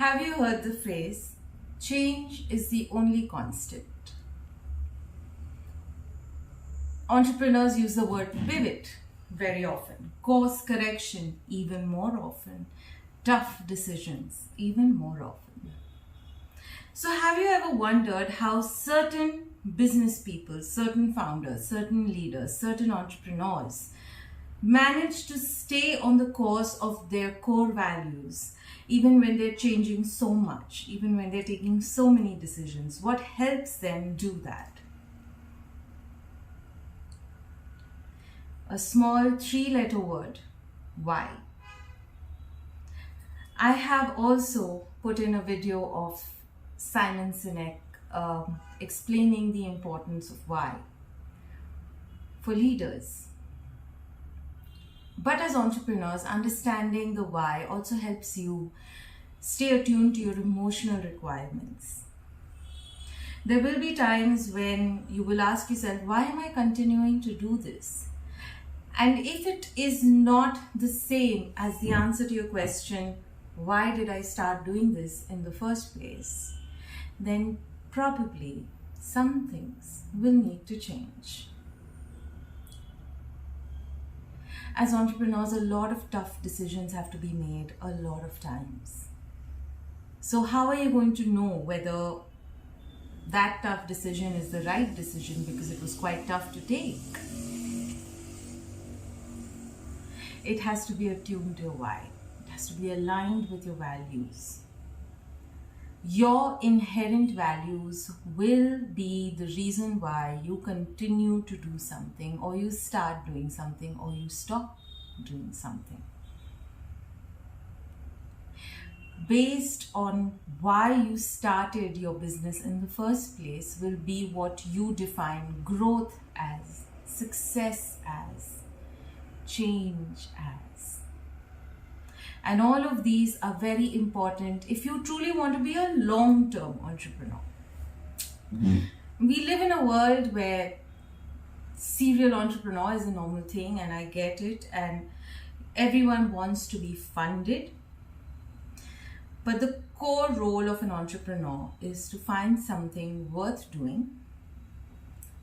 Have you heard the phrase, change is the only constant? Entrepreneurs use the word pivot very often, course correction even more often, tough decisions even more often. So have you ever wondered how certain business people, certain founders, certain leaders, certain entrepreneurs manage to stay on the course of their core values even when they're changing so much, even when they're taking so many decisions? What helps them do that? A small 3-letter word, why. I have also put in a video of Simon Sinek explaining the importance of why for leaders. But as entrepreneurs, understanding the why also helps you stay attuned to your emotional requirements. There will be times when you will ask yourself, why am I continuing to do this? And if it is not the same as the answer to your question, why did I start doing this in the first place? Then probably some things will need to change. As entrepreneurs, a lot of tough decisions have to be made a lot of times. So how are you going to know whether that tough decision is the right decision because it was quite tough to take? It has to be attuned to your why. It has to be aligned with your values. Your inherent values will be the reason why you continue to do something, or you start doing something, or you stop doing something. Based on why you started your business in the first place will be what you define growth as, success as, change as. And all of these are very important if you truly want to be a long-term entrepreneur. We live in a world where serial entrepreneur is a normal thing, and I get it, and everyone wants to be funded. But the core role of an entrepreneur is to find something worth doing,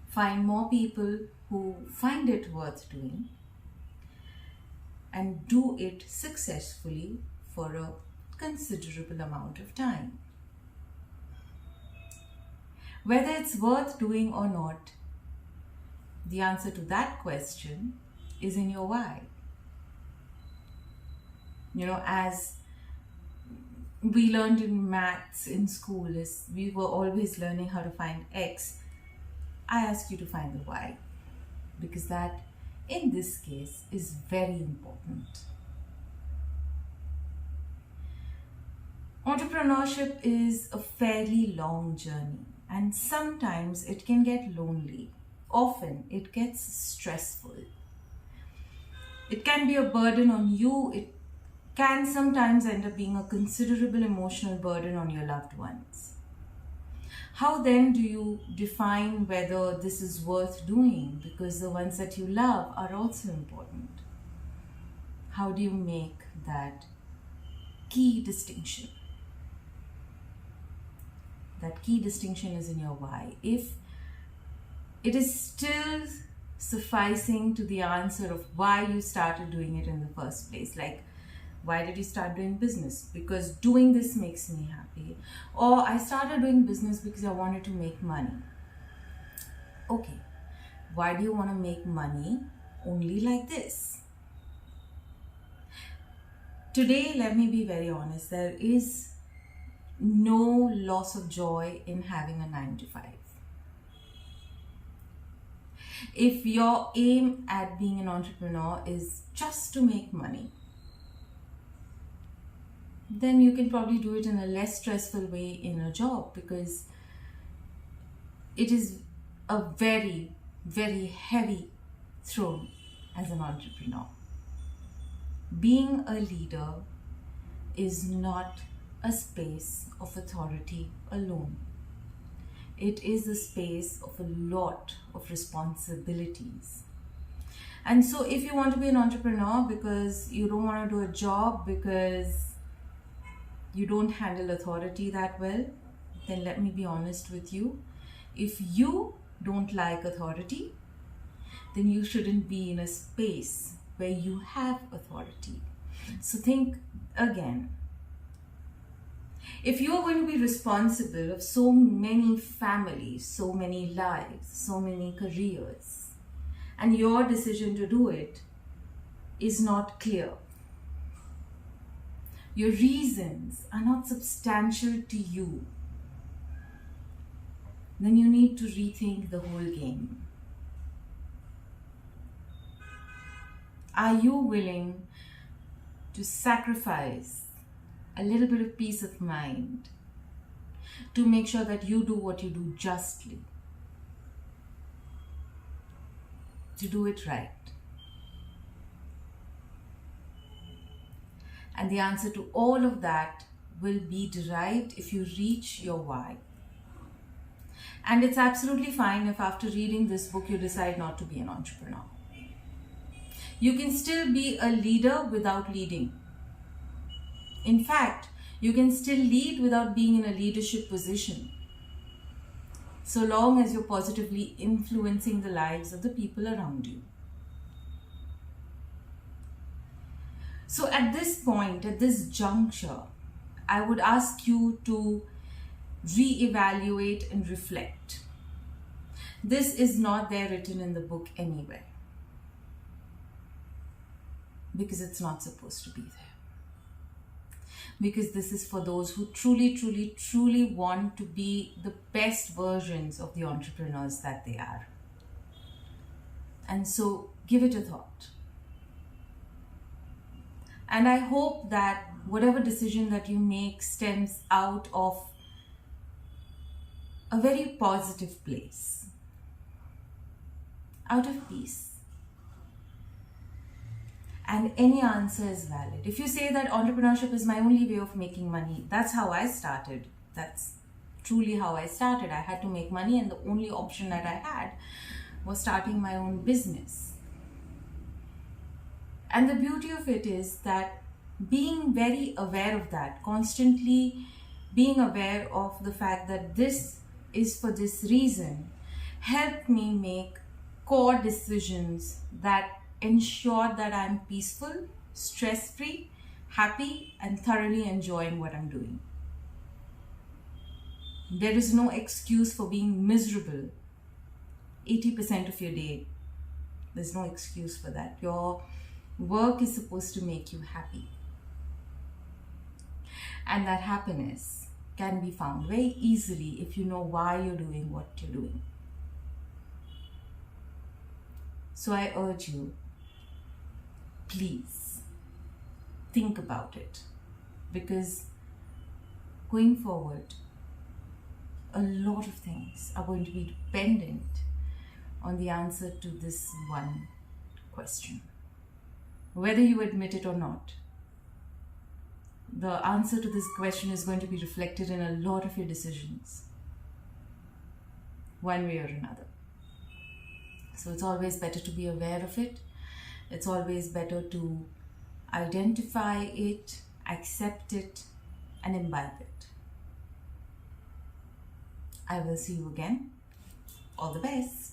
find more people who find it worth doing, and do it successfully for a considerable amount of time. Whether it's worth doing or not, the answer to that question is in your why. As we learned in maths in school, is we were always learning how to find X. I ask you to find the why, because that in this case is very important. Entrepreneurship is a fairly long journey, and sometimes it can get lonely. Often it gets stressful. It can be a burden on you. It can sometimes end up being a considerable emotional burden on your loved ones. How then do you define whether this is worth doing? Because the ones that you love are also important. How do you make that key distinction? That key distinction is in your why. If it is still sufficing to the answer of why you started doing it in the first place, like, why did you start doing business? Because doing this makes me happy. Or I started doing business because I wanted to make money. Okay, why do you want to make money only like this? Today, let me be very honest, there is no loss of joy in having a 9-to-5. If your aim at being an entrepreneur is just to make money, then you can probably do it in a less stressful way in a job, because it is a very, very heavy throne as an entrepreneur. Being a leader is not a space of authority alone. It is a space of a lot of responsibilities. And so if you want to be an entrepreneur because you don't want to do a job, because you don't handle authority that well, then let me be honest with you. If you don't like authority, then you shouldn't be in a space where you have authority. So think again. If you are going to be responsible of so many families, so many lives, so many careers, and your decision to do it is not clear, your reasons are not substantial to you, then you need to rethink the whole game. Are you willing to sacrifice a little bit of peace of mind to make sure that you do what you do justly, to do it right? And the answer to all of that will be derived if you reach your why. And it's absolutely fine if after reading this book you decide not to be an entrepreneur. You can still be a leader without leading. In fact, you can still lead without being in a leadership position, so long as you're positively influencing the lives of the people around you. So at this point, at this juncture, I would ask you to reevaluate and reflect. This is not there written in the book anywhere, because it's not supposed to be there. Because this is for those who truly want to be the best versions of the entrepreneurs that they are. And so give it a thought. And I hope that whatever decision that you make stems out of a very positive place, out of peace. And any answer is valid. If you say that entrepreneurship is my only way of making money, that's how I started. That's truly how I started. I had to make money, and the only option that I had was starting my own business. And the beauty of it is that being very aware of that, constantly being aware of the fact that this is for this reason, helped me make core decisions that ensure that I'm peaceful, stress-free, happy, and thoroughly enjoying what I'm doing. There is no excuse for being miserable 80% of your day. There's no excuse for that. Your work is supposed to make you happy. And that happiness can be found very easily if you know why you're doing what you're doing. So I urge you, please think about it, because going forward, a lot of things are going to be dependent on the answer to this one question. Whether you admit it or not, the answer to this question is going to be reflected in a lot of your decisions, one way or another. So it's always better to be aware of it. It's always better to identify it, accept it, and imbibe it. I will see you again. All the best.